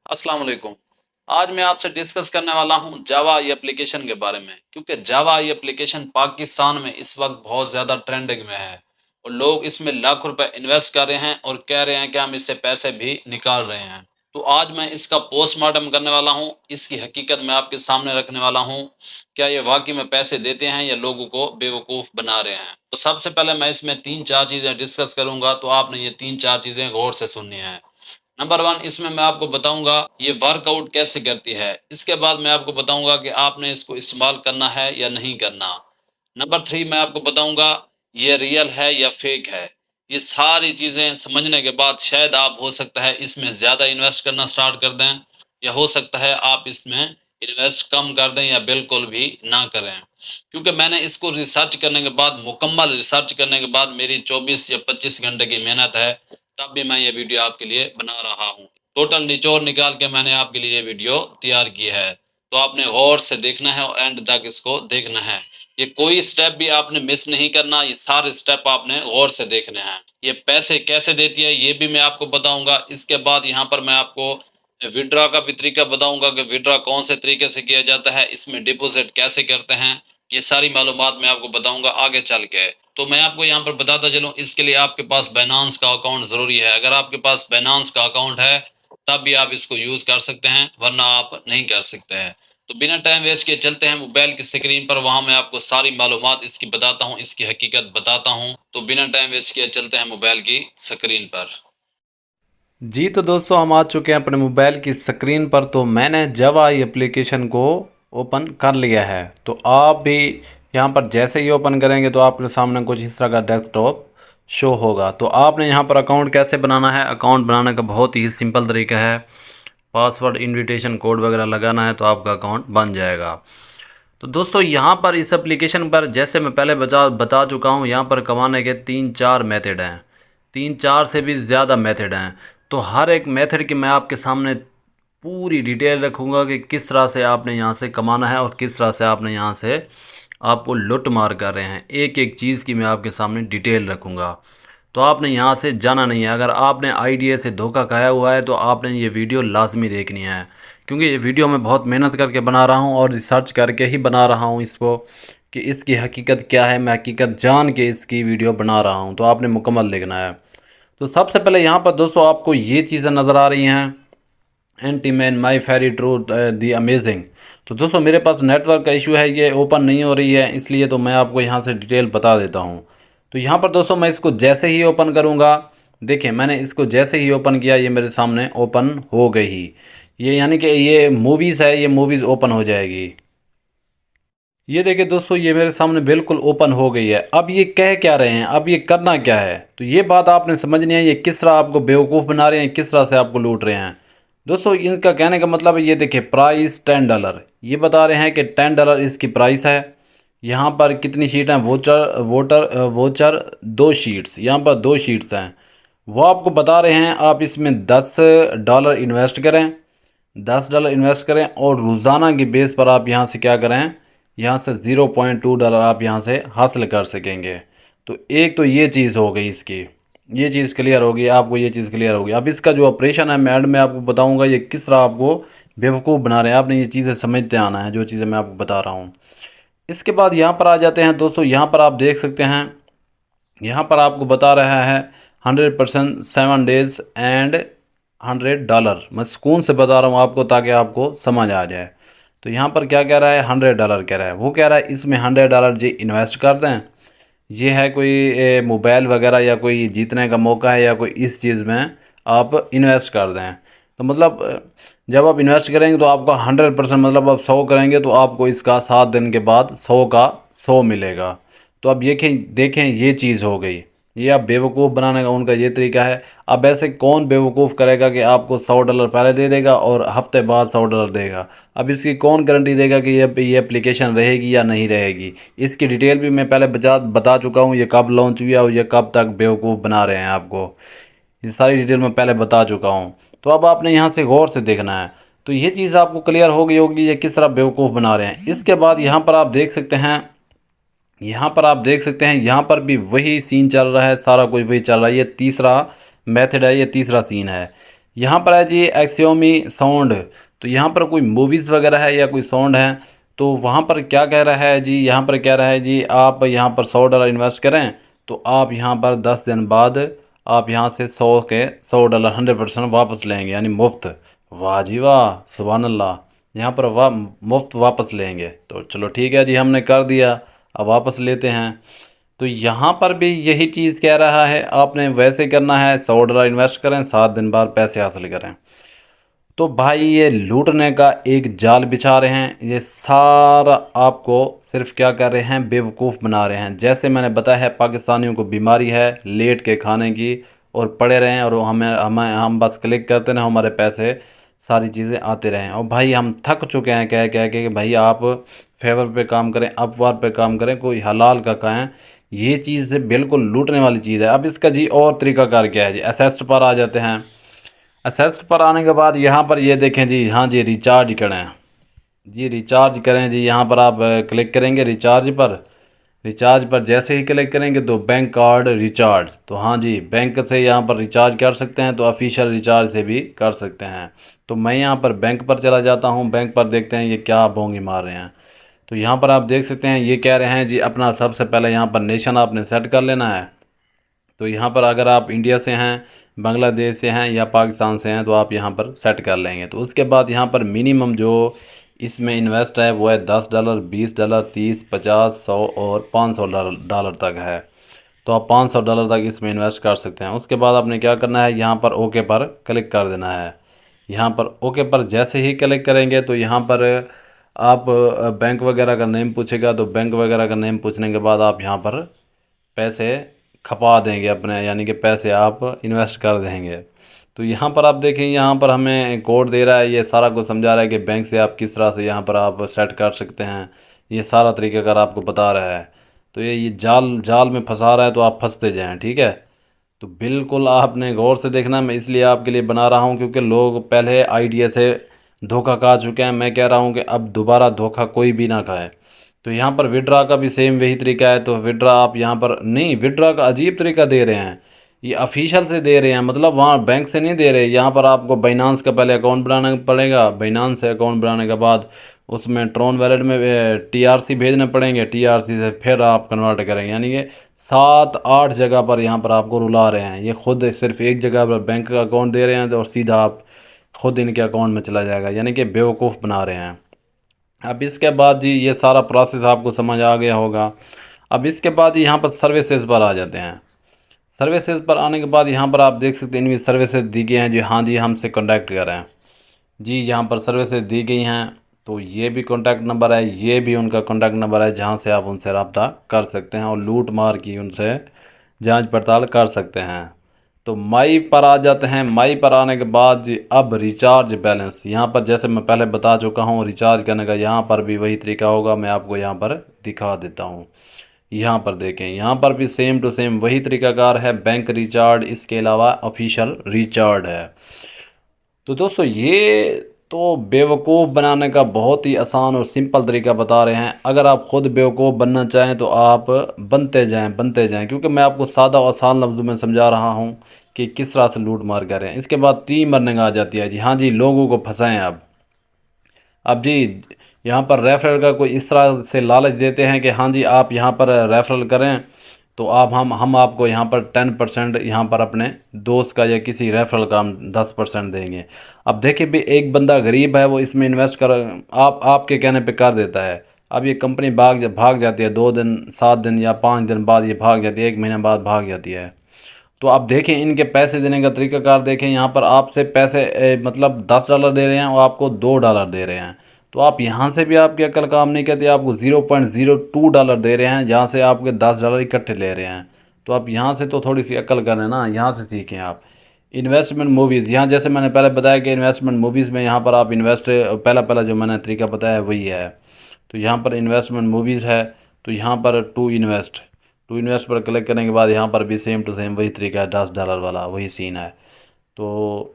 अस्सलाम वालेकुम। आज मैं आपसे डिस्कस करने वाला हूं जावा आई एप्लीकेशन के बारे में, क्योंकि जावा आई एप्लीकेशन पाकिस्तान में इस वक्त बहुत ज़्यादा ट्रेंडिंग में है और लोग इसमें लाख रुपए इन्वेस्ट कर रहे हैं और कह रहे हैं कि हम इससे पैसे भी निकाल रहे हैं। तो आज मैं इसका पोस्टमार्टम करने वाला हूं, इसकी हकीकत मैं आपके सामने रखने वाला हूं। क्या ये वाकई में पैसे देते हैं या लोगों को बेवकूफ़ बना रहे हैं? तो सबसे पहले मैं इसमें 3-4 चीज़ें डिस्कस करूंगा, तो आपने ये 3-4 चीज़ें गौर से सुननी है। नंबर 1, इसमें मैं आपको बताऊंगा ये वर्कआउट कैसे करती है। इसके बाद मैं आपको बताऊंगा कि आपने इसको इस्तेमाल करना है या नहीं करना। नंबर 3, मैं आपको बताऊंगा ये रियल है या फेक है। ये सारी चीज़ें समझने के बाद शायद आप हो सकता है इसमें ज़्यादा इन्वेस्ट करना स्टार्ट कर दें, या हो सकता है आप इसमें इन्वेस्ट कम कर दें या बिल्कुल भी ना करें। क्योंकि मैंने इसको रिसर्च करने के बाद, मुकम्मल रिसर्च करने के बाद, मेरी 24 या 25 घंटे की मेहनत है, तब भी मैं ये वीडियो आपके लिए बना रहा हूँ। टोटल निचोड़ निकाल के मैंने आपके लिए ये वीडियो तैयार की है। तो आपने गौर से देखना है और एंड तक इसको देखना है। ये कोई स्टेप भी आपने मिस नहीं करना, ये सारे स्टेप आपने गौर से देखने हैं। ये पैसे कैसे देती है ये भी मैं आपको बताऊंगा। इसके बाद यहाँ पर मैं आपको विड्रॉ का भी तरीका बताऊंगा कि विड्रॉ कौन से तरीके से किया जाता है, इसमें डिपॉजिट कैसे करते हैं। ये सारी मालूमात मैं आपको बताऊंगा आगे चल के। तो मैं आपको यहाँ पर बताता चलूँ, इसके लिए आपके पास बाइनेंस का अकाउंट ज़रूरी है। अगर आपके पास बाइनेंस का अकाउंट है तब भी आप इसको यूज़ कर सकते हैं, वरना आप नहीं कर सकते हैं। तो बिना टाइम वेस्ट किए चलते हैं मोबाइल की स्क्रीन पर, वहाँ मैं आपको सारी मालूमात इसकी बताता हूँ, इसकी हकीकत बताता हूँ। तो बिना टाइम वेस्ट किए चलते हैं मोबाइल की स्क्रीन पर। जी तो दोस्तों हम आ चुके हैं अपने मोबाइल की स्क्रीन पर। तो मैंने जावा आई एप्लीकेशन को ओपन कर लिया है। तो आप भी यहाँ पर जैसे ही ओपन करेंगे तो आपके सामने कुछ इस तरह का डेस्कटॉप शो होगा। तो आपने यहाँ पर अकाउंट कैसे बनाना है, अकाउंट बनाने का बहुत ही सिंपल तरीका है। पासवर्ड, इनविटेशन कोड वगैरह लगाना है तो आपका अकाउंट बन जाएगा। तो दोस्तों यहाँ पर इस एप्लीकेशन पर, जैसे मैं पहले बता चुका हूँ, यहाँ पर कमाने के 3-4 मेथड हैं। 3-4 से भी ज़्यादा मेथड हैं। तो हर एक मेथड की मैं आपके सामने पूरी डिटेल रखूँगा कि किस तरह से आपने यहाँ से कमाना है और किस तरह से आपने यहाँ से आपको लुट मार कर रहे हैं। एक एक चीज़ की मैं आपके सामने डिटेल रखूँगा। तो आपने यहाँ से जाना नहीं है। अगर आपने आईडिया से धोखा खाया हुआ है तो आपने ये वीडियो लाजमी देखनी है, क्योंकि ये वीडियो मैं बहुत मेहनत करके बना रहा हूँ और रिसर्च करके ही बना रहा हूँ इसको, कि इसकी हकीकत क्या है। मैं हकीकत जान के इसकी वीडियो बना रहा हूँ। तो आपने मुकम्मल देखना है। तो सबसे पहले यहाँ पर दोस्तों आपको ये चीज़ें नज़र आ रही हैं, anti man, my fairy true, the amazing. तो दोस्तों मेरे पास नेटवर्क का इशू है, ये ओपन नहीं हो रही है, इसलिए तो मैं आपको यहाँ से डिटेल बता देता हूँ। तो यहाँ पर दोस्तों मैं इसको जैसे ही ओपन करूँगा, देखिए मैंने इसको जैसे ही ओपन किया ये मेरे सामने ओपन हो गई। ये यानी कि ये मूवीज़ है, ये मूवीज़ ओपन हो जाएगी। ये देखिए दोस्तों ये मेरे सामने बिल्कुल ओपन हो गई है। अब ये कह क्या रहे हैं, अब ये करना क्या है, तो ये बात आपने समझनी है। ये किस तरह आपको बेवकूफ़ बना रहे हैं, किस तरह से आपको लूट रहे हैं। दोस्तों इनका कहने का मतलब है, ये देखिए प्राइस $10, ये बता रहे हैं कि $10 इसकी प्राइस है। यहाँ पर कितनी शीट हैं, वोचर 2 शीट्स, यहाँ पर 2 शीट्स हैं। वो आपको बता रहे हैं आप इसमें $10 इन्वेस्ट करें, $10 इन्वेस्ट करें और रोज़ाना की बेस पर आप यहाँ से क्या करें, यहाँ से $0.2 आप यहाँ से हासिल कर सकेंगे। तो एक तो ये चीज़ हो गई इसकी, ये चीज़ क्लियर होगी आपको, ये चीज़ क्लियर होगी। अब इसका जो ऑपरेशन है मैं एंड में आपको बताऊंगा ये किस तरह आपको बेवकूफ़ बना रहे हैं। आपने ये चीज़ें समझते आना है, जो चीज़ें मैं आपको बता रहा हूँ। इसके बाद यहाँ पर आ जाते हैं दोस्तों, यहाँ पर आप देख सकते हैं, यहाँ पर आपको बता रहा है 100% 7 डेज़ एंड $100। मैं सुकून से बता रहा हूँ आपको ताकि आपको समझ आ जाए। तो यहाँ पर क्या कह रहा है, $100 कह रहा है। वो कह रहा है इसमें $100 जी इन्वेस्ट कर दें। ये है कोई मोबाइल वगैरह या कोई जीतने का मौका है या कोई इस चीज़ में आप इन्वेस्ट कर दें। तो मतलब जब आप इन्वेस्ट करेंगे तो आपका 100%, मतलब आप 100 करेंगे तो आपको इसका 7 दिन के बाद 100 का 100 मिलेगा। तो अब देखें ये चीज़ हो गई। ये आप बेवकूफ़ बनाने का उनका ये तरीका है। अब ऐसे कौन बेवकूफ़ करेगा कि आपको $100 पहले दे देगा और हफ्ते बाद $100 देगा। अब इसकी कौन गारंटी देगा कि ये एप्लीकेशन रहेगी या नहीं रहेगी। इसकी डिटेल भी मैं पहले बता चुका हूँ, ये कब लॉन्च हुई और ये कब तक बेवकूफ़ बना रहे हैं आपको, ये सारी डिटेल मैं पहले बता चुका हूँ। तो अब आपने यहाँ से गौर से देखना है। तो ये चीज़ आपको क्लियर हो गई होगी ये किस तरह बेवकूफ़ बना रहे हैं। इसके बाद यहाँ पर आप देख सकते हैं, यहाँ पर आप देख सकते हैं, यहाँ पर भी वही सीन चल रहा है, सारा कुछ वही चल रहा है। ये तीसरा मेथड है, ये तीसरा सीन है। यहाँ पर है जी एक्सियोमी साउंड। तो यहाँ पर कोई मूवीज़ वगैरह है या कोई साउंड है, तो वहाँ पर क्या कह रहा है जी, यहाँ पर कह रहा है जी आप यहाँ पर $100 इन्वेस्ट करें तो आप यहाँ पर 10 दिन बाद आप यहाँ से 100 $100% वापस लेंगे, यानी मुफ्त। वाह जी वाह, सुभान अल्लाह। यहाँ पर वाह मुफ्त वापस लेंगे, तो चलो ठीक है जी, हमने कर दिया, अब वापस लेते हैं। तो यहाँ पर भी यही चीज़ कह रहा है, आपने वैसे करना है, $100 इन्वेस्ट करें, 7 दिन बाद पैसे हासिल करें। तो भाई ये लूटने का एक जाल बिछा रहे हैं, ये सारा आपको सिर्फ क्या कर रहे हैं, बेवकूफ़ बना रहे हैं। जैसे मैंने बताया है, पाकिस्तानियों को बीमारी है लेट के खाने की, और पड़े रहें और हमें हमें हम बस क्लिक करते रहें, हमारे पैसे सारी चीज़ें आते रहें। और भाई हम थक चुके हैं कह कह के कि भाई आप फेवर पे काम करें, अपवार पे काम करें, कोई हलाल का कहें। ये चीज़ बिल्कुल लूटने वाली चीज़ है। अब इसका जी और तरीकाकार क्या है जी, असेस्ट पर आ जाते हैं। असेस्ट पर आने के बाद यहाँ पर ये देखें जी, हाँ जी रिचार्ज करें जी, रिचार्ज करें जी। यहाँ पर आप क्लिक करेंगे रिचार्ज पर। रिचार्ज पर जैसे ही क्लिक करेंगे तो बैंक कार्ड रिचार्ज, तो हाँ जी बैंक से यहाँ पर रिचार्ज कर सकते हैं, तो ऑफिशियल रिचार्ज से भी कर सकते हैं। तो मैं यहाँ पर बैंक पर चला जाता हूँ, बैंक पर देखते हैं ये क्या बोंगी मार रहे हैं। तो यहाँ पर आप देख सकते हैं, ये कह रहे हैं जी अपना सबसे पहले यहाँ पर नेशन आपने सेट कर लेना है। तो यहाँ पर अगर आप इंडिया से हैं, बांग्लादेश से हैं या पाकिस्तान से हैं तो आप यहाँ पर सेट कर लेंगे। तो उसके बाद यहाँ पर मिनिमम जो इसमें इन्वेस्ट है वो है $10, $20, 30, 50, 100 और $500 तक है। तो आप $500 तक इसमें इन्वेस्ट कर सकते हैं। उसके बाद आपने क्या करना है, यहाँ पर ओके पर क्लिक कर देना है। यहाँ पर ओके पर जैसे ही क्लिक करेंगे तो यहाँ पर आप बैंक वगैरह का नेम पूछेगा, तो बैंक वगैरह का नेम पूछने के बाद आप यहाँ पर पैसे खपा देंगे अपने, यानी कि पैसे आप इन्वेस्ट कर देंगे। तो यहाँ पर आप देखें, यहाँ पर हमें कोड दे रहा है, ये सारा कुछ समझा रहा है कि बैंक से आप किस तरह से यहाँ पर आप सेट कर सकते हैं। ये सारा तरीक़ाकार आपको बता रहा है। तो ये जाल जाल में फंसा रहा है, तो आप फंसते जाएँ, ठीक है। तो बिल्कुल आपने गौर से देखना, मैं इसलिए आपके लिए बना रहा हूँ क्योंकि लोग पहले आइडिया से धोखा खा चुके हैं। मैं कह रहा हूँ कि अब दोबारा धोखा कोई भी ना खाए। तो यहाँ पर विड्रा का भी सेम वही तरीका है। तो विड्रा आप यहाँ पर नहीं, विड्रा का अजीब तरीका दे रहे हैं, ये ऑफिशियल से दे रहे हैं, मतलब वहाँ बैंक से नहीं दे रहे। यहाँ पर आपको बाइनांस का पहले अकाउंट बनाना पड़ेगा, बाइनांस से अकाउंट बनाने के बाद उसमें ट्रॉन वैलेट में TRC भेजने पड़ेंगे, TRC से फिर आप कन्वर्ट करेंगे। यानी कि 7-8 जगह पर यहाँ पर आपको रुला रहे हैं। ये खुद सिर्फ एक जगह पर बैंक का अकाउंट दे रहे हैं और सीधा आप खुद इनके अकाउंट में चला जाएगा, यानी कि बेवकूफ़ बना रहे हैं। अब इसके बाद जी ये सारा प्रोसेस आपको समझ आ गया होगा। अब इसके बाद यहाँ पर सर्विसेज पर आ जाते हैं। सर्विसेज पर आने के बाद यहाँ पर आप देख सकते हैं इनमें सर्विसेज दी गई हैं जी, हाँ जी हमसे कॉन्टैक्ट करें जी। यहाँ पर सर्विसेज दी गई हैं, तो ये भी कॉन्टैक्ट नंबर है, ये भी उनका कॉन्टैक्ट नंबर है जहाँ से आप उनसे रब्ता कर सकते हैं और लूट मार की उनसे जांच पड़ताल कर सकते हैं। तो माई पर आ जाते हैं। माई पर आने के बाद जी अब रिचार्ज बैलेंस, यहाँ पर जैसे मैं पहले बता चुका हूँ रिचार्ज करने का, यहाँ पर भी वही तरीका होगा। मैं आपको यहाँ पर दिखा देता हूँ। यहाँ पर देखें, यहाँ पर भी सेम टू सेम वही तरीकाकार है, बैंक रिचार्ज, इसके अलावा ऑफिशियल रिचार्ज है। तो दोस्तों ये तो बेवकूफ़ बनाने का बहुत ही आसान और सिंपल तरीका बता रहे हैं। अगर आप ख़ुद बेवकूफ़ बनना चाहें तो आप बनते जाएं, क्योंकि मैं आपको सादा और आसान लफ्ज़ों में समझा रहा हूं कि किस तरह से लूट मार करें। इसके बाद 3 अर्निंग आ जाती है जी, हाँ जी लोगों को फंसाएं। अब जी यहाँ पर रेफरल का कोई इस तरह से लालच देते हैं कि हाँ जी आप यहाँ पर रेफरल करें तो आप हम आपको यहाँ पर 10% यहाँ पर अपने दोस्त का या किसी रेफरल का हम 10% देंगे। अब देखिए भी एक बंदा गरीब है, वो इसमें इन्वेस्ट कर आपके कहने पे कर देता है। अब ये कंपनी भाग जाती है 2 दिन 7 दिन या 5 दिन बाद ये भाग जाती है, 1 महीने बाद भाग जाती है। तो आप देखें इनके पैसे देने का तरीकाकार देखें। यहाँ पर आपसे पैसे मतलब $10 दे रहे हैं और आपको $2 दे रहे हैं। तो आप यहाँ से भी आपकी अक्ल काम नहीं करती, आपको $0.02 दे रहे हैं जहाँ से आपके $10 इकट्ठे ले रहे हैं। तो आप यहाँ से तो थोड़ी सी अक्ल करें ना, यहाँ से सीखें आप। इन्वेस्टमेंट मूवीज़, यहाँ जैसे मैंने पहले बताया कि इन्वेस्टमेंट मूवीज़ में यहाँ पर आप इन्वेस्ट पहला जो मैंने तरीका बताया वही है। तो यहाँ पर इन्वेस्टमेंट मूवीज़ है, तो यहाँ पर टू इन्वेस्ट पर क्लिक करने के बाद यहाँ पर भी सेम टू सेम वही तरीका है, $10 वाला वही सीन है। तो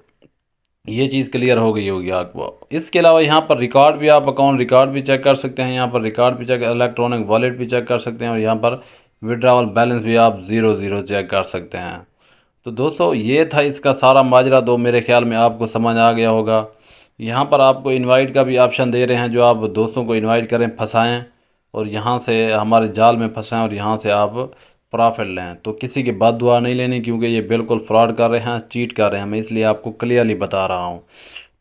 ये चीज़ क्लियर हो गई होगी आपको। इसके अलावा यहाँ पर रिकॉर्ड भी, आप अकाउंट रिकॉर्ड भी चेक कर सकते हैं। यहाँ पर रिकॉर्ड भी चेक, इलेक्ट्रॉनिक वॉलेट भी चेक कर सकते हैं और यहाँ पर विड्रॉवल बैलेंस भी आप 0 चेक कर सकते हैं। तो दोस्तों ये था इसका सारा माजरा, तो मेरे ख्याल में आपको समझ आ गया होगा। यहाँ पर आपको इनवाइट का भी ऑप्शन दे रहे हैं, जो आप दोस्तों को इनवाइट करें, फंसाएं और यहाँ से हमारे जाल में फंसाएं और यहाँ से आप प्रॉफिट लें। तो किसी की बात दुआ नहीं लेनी, क्योंकि ये बिल्कुल फ्रॉड कर रहे हैं, चीट कर रहे हैं। मैं इसलिए आपको क्लियरली बता रहा हूँ।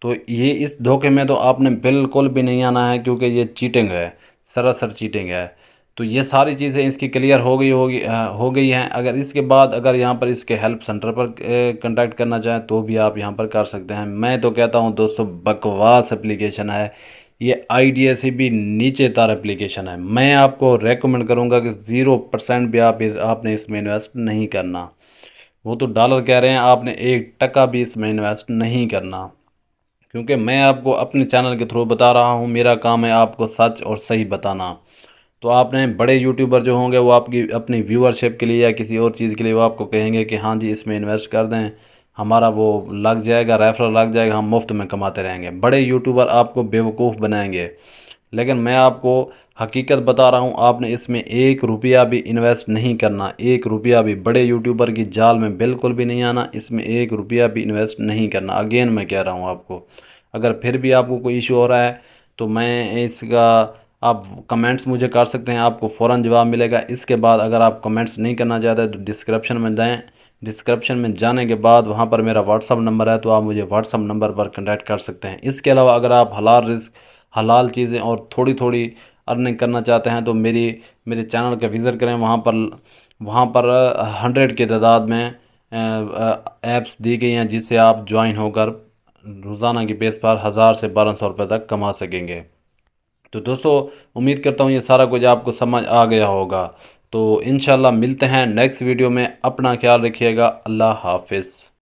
तो ये इस धोखे में तो आपने बिल्कुल भी नहीं आना है, क्योंकि ये चीटिंग है, सरासर चीटिंग है। तो ये सारी चीज़ें इसकी क्लियर हो गई हैं। अगर इसके बाद अगर यहाँ पर इसके हेल्प सेंटर पर कांटेक्ट करना चाहें तो भी आप यहाँ पर कर सकते हैं। मैं तो कहता हूँ दोस्तों, बकवास एप्लीकेशन है ये, आइडिया से भी नीचे तार एप्लीकेशन है। मैं आपको रेकमेंड करूँगा कि 0% भी आपने इसमें इन्वेस्ट नहीं करना। वो तो डॉलर कह रहे हैं, आपने 1 टका भी इसमें इन्वेस्ट नहीं करना, क्योंकि मैं आपको अपने चैनल के थ्रू बता रहा हूँ। मेरा काम है आपको सच और सही बताना। तो आपने बड़े यूट्यूबर जो होंगे वो आपकी अपनी व्यूअरशिप के लिए या किसी और चीज़ के लिए वो आपको कहेंगे कि हाँ जी इसमें इन्वेस्ट कर दें, हमारा वो लग जाएगा, रेफरल लग जाएगा, हम मुफ्त में कमाते रहेंगे। बड़े यूट्यूबर आपको बेवकूफ़ बनाएंगे। लेकिन मैं आपको हकीकत बता रहा हूँ, आपने इसमें 1 रुपया भी इन्वेस्ट नहीं करना, 1 रुपया भी। बड़े यूट्यूबर की जाल में बिल्कुल भी नहीं आना, इसमें 1 रुपया भी इन्वेस्ट नहीं करना। अगेन मैं कह रहा हूँ आपको। अगर फिर भी आपको कोई इशू हो रहा है तो मैं इसका, आप कमेंट्स मुझे कर सकते हैं, आपको फ़ौरन जवाब मिलेगा। इसके बाद अगर आप कमेंट्स नहीं करना चाहते तो डिस्क्रिप्शन में दें, डिस्क्रिप्शन में जाने के बाद वहाँ पर मेरा व्हाट्सअप नंबर है, तो आप मुझे व्हाट्सअप नंबर पर कांटेक्ट कर सकते हैं। इसके अलावा अगर आप हलाल रिस्क, हलाल चीज़ें और थोड़ी थोड़ी अर्निंग करना चाहते हैं तो मेरे चैनल का विज़िट करें। वहाँ पर 100 की तादाद में ऐप्स दी गई हैं, जिससे आप ज्वाइन होकर रोज़ाना की बेस पर 1000 से 1200 रुपये तक कमा सकेंगे। तो दोस्तों उम्मीद करता हूँ ये सारा कुछ आपको समझ आ गया होगा। तो इंशाल्लाह मिलते हैं नेक्स्ट वीडियो में। अपना ख्याल रखिएगा। अल्लाह हाफिज़।